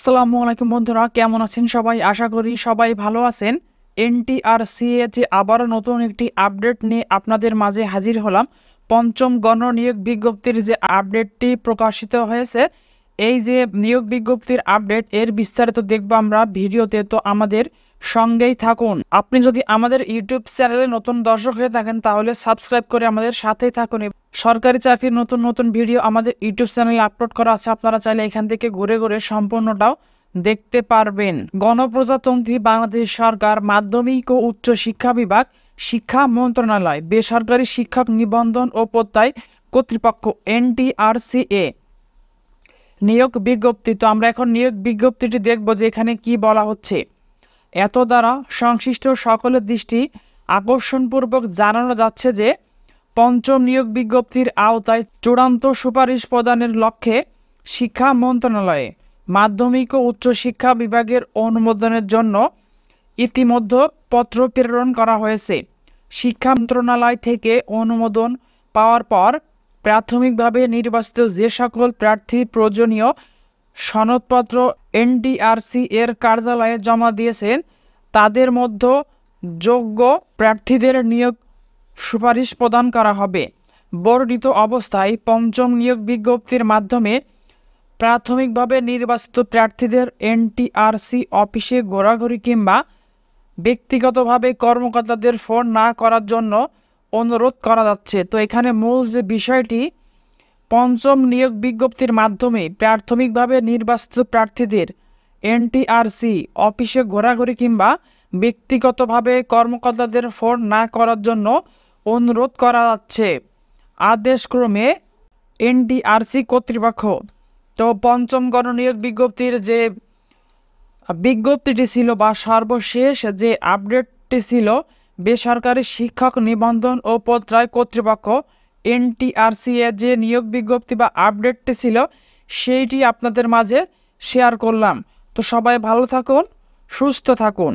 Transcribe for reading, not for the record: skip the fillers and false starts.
আসসালামু আলাইকুম বন্ধুরা, কেমন আছেন সবাই? আশা করি সবাই ভালো আছেন। এনটিআরসি যে আবারও নতুন একটি আপডেট নিয়ে আপনাদের মাঝে হাজির হলাম। পঞ্চম গণনিয়োগ বিজ্ঞপ্তির যে আপডেটটি প্রকাশিত হয়েছে, এই যে নিয়োগ বিজ্ঞপ্তির আপডেট, এর বিস্তারিত দেখব আমরা ভিডিওতে। তো আমাদের সঙ্গেই থাকুন। আপনি যদি আমাদের ইউটিউব চ্যানেলে নতুন দর্শক হয়ে থাকেন তাহলে সাবস্ক্রাইব করে আমাদের সাথেই থাকুন। সরকারি চাকরির নতুন নতুন ভিডিও আমাদের ইউটিউব চ্যানেলে আপলোড করা আছে, আপনারা চাইলে এখান থেকে ঘুরে ঘুরে সম্পূর্ণটাও দেখতে পারবেন। গণপ্রজাতন্ত্রী বাংলাদেশ সরকার মাধ্যমিক ও উচ্চ শিক্ষা বিভাগ, শিক্ষা মন্ত্রণালয়, বেসরকারি শিক্ষক নিবন্ধন ও প্রত্যয় কর্তৃপক্ষ এনটিআরসিএ নিয়োগ বিজ্ঞপ্তি। তো আমরা এখন নিয়োগ বিজ্ঞপ্তিটি দেখব যে এখানে কি বলা হচ্ছে। এত দ্বারা সংশ্লিষ্ট সকলের দৃষ্টি আকর্ষণপূর্বক জানানো যাচ্ছে যে পঞ্চম নিয়োগ বিজ্ঞপ্তির আওতায় চূড়ান্ত সুপারিশ প্রদানের লক্ষ্যে শিক্ষা মন্ত্রণালয়ে মাধ্যমিক ও উচ্চ শিক্ষা বিভাগের অনুমোদনের জন্য ইতিমধ্যে পত্র প্রেরণ করা হয়েছে। শিক্ষা মন্ত্রণালয় থেকে অনুমোদন পাওয়ার পর প্রাথমিকভাবে নির্বাচিত যে সকল প্রার্থী প্রয়োজনীয় সনদপত্র এনটিআরসি এর কার্যালয়ে জমা দিয়েছেন তাদের মধ্যে যোগ্য প্রার্থীদের নিয়োগ সুপারিশ প্রদান করা হবে। বর্ণিত অবস্থায় পঞ্চম নিয়োগ বিজ্ঞপ্তির মাধ্যমে প্রাথমিকভাবে নির্বাচিত প্রার্থীদের এনটিআরসি অফিসে ঘোরাঘুরি কিংবা ব্যক্তিগতভাবে কর্মকর্তাদের ফোন না করার জন্য অনুরোধ করা যাচ্ছে। তো এখানে মূল যে বিষয়টি, পঞ্চম নিয়োগ বিজ্ঞপ্তির মাধ্যমে প্রাথমিকভাবে নির্বাচিত প্রার্থীদের এনটিআরসি অফিসে ঘোরাঘুরি কিংবা ব্যক্তিগতভাবে কর্মকর্তাদের ফোন না করার জন্য অনুরোধ করা যাচ্ছে আদেশক্রমে এনটিআরসি কর্তৃপক্ষ। তো পঞ্চম গণনিয়োগ বিজ্ঞপ্তির যে বিজ্ঞপ্তিটি ছিল বা সর্বশেষ যে আপডেটটি ছিল, বেসরকারি শিক্ষক নিবন্ধন ও প্রত্যয় কর্তৃপক্ষ এনটিআরসি এর যে নিয়োগ বিজ্ঞপ্তি বা আপডেটটি ছিল সেইটি আপনাদের মাঝে শেয়ার করলাম। তো সবাই ভালো থাকুন, সুস্থ থাকুন।